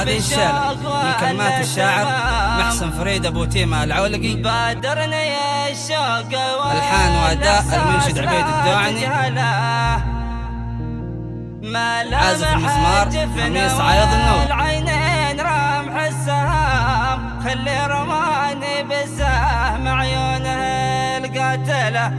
هذه الشالة من كلمات الشاعر محسن فريد أبو تيمة العولقي، ألحان وأداء المنشد عبيد الدوعني، عازف المزمار خميس عايض النور. العينين رمح السهام خلي رماني بسهم عيونه القاتله.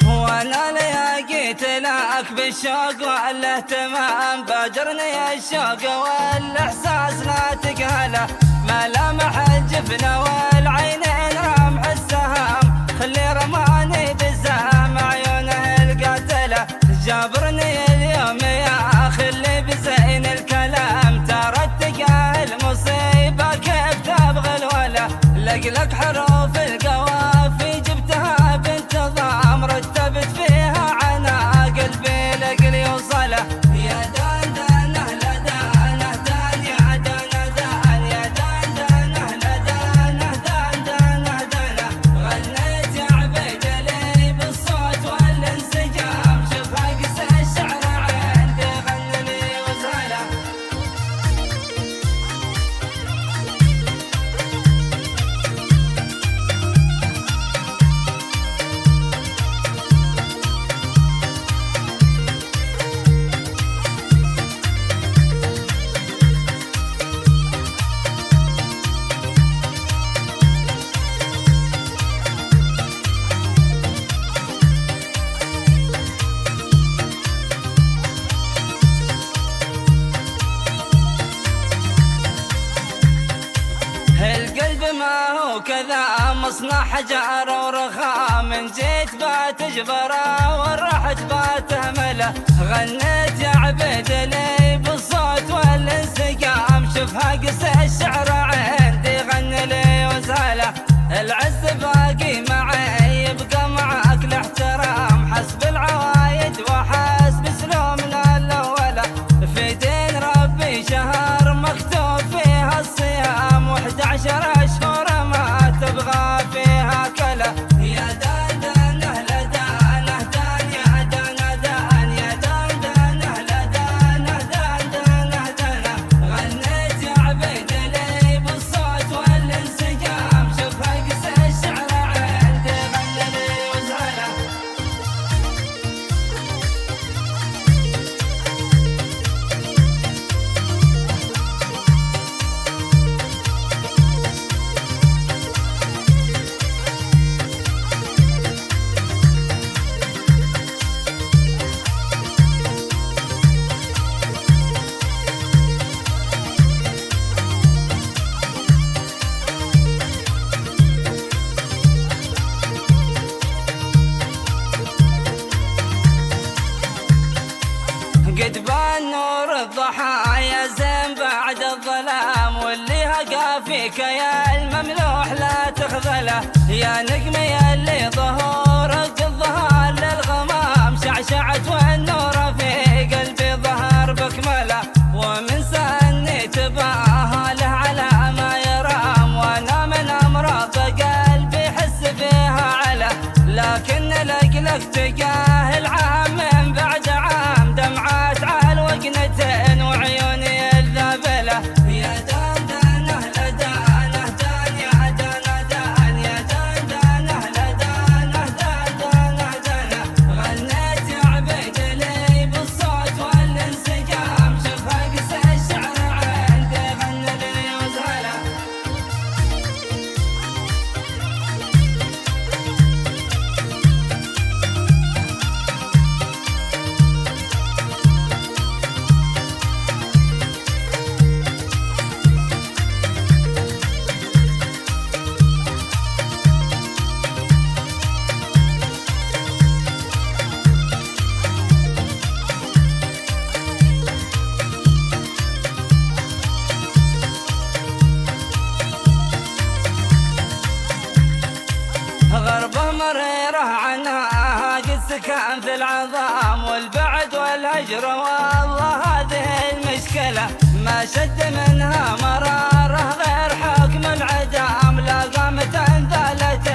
وانا لقيت لك بالشوق والاهتمام، بادرني الشوق والاحساس لا تقهله، ملامح الجفن والعينين رمح السهام خلي رماني بالسهم عيونه القاتله. جابرني اليوم يا خلي بزين الكلام، ترى التقى المصيبه كيف تبغى الولا، لقلك حروف القوافي جبتها بنت ضام، رتبت فيها عنا قلبي لقل يوصله. يا دان دان اهل دانه دان يا دان دان يا دان دان اهل دانه دان دانه دانه، غنيت يا عبيد لي بالصوت والانسجام، شوف اقس الشعر عندي غنى لي وزهله. القلب ما هو كذا مصنع حجر ورخام، من جيت بتجبره ورحت بتهمله، غنيت يا عبيد لي بالصوت والانسقام، شوف هقس الشعر عندي غنى لي وزهله. العز باقي معي يبقى معاك الاحترام، حسب العوايد وحسب سلومنا الاوله، في دين ربي شهر مكتوب فيها الصيام، 11 اشهر ما تبغى فيها كلا. يا دان دان اهل دانه دان يا دان دان يا دان دان اهل دانه دان دانه دانه، غنيت يا عبيد لي بالصوت والانسجام، شوف هقس الشعر عندي غنى لي وزهله. قد بان نور الضحى يا زين بعد الظلام، واللي هقى فيك يا المملوح لا تخذله، يا نجمي اللي ظهورك الظهر للغمام، شعشعت والنور في قلبي ظهر بكمله، ومن سني تباهى له على ما يرام، وانا من امراض قلبي حس فيها عله، لكن لك تقاه العام من بعد عام، دمعات على وقنتين وعيوني الذابله. يا دان دان اهل دانه دان يا دان دان يا دان دان اهل دانه دان دانه دانه، غنيت يا عبيد لي بالصوت والانسجام، شوف هقس الشعر عندي غنى لي وزهله. غربة مريرة عنها قد السكن في العظام والبعد والهجر، والله هذه المشكلة ما شد منها مراره غير حكم العدام. لا قامت انذلت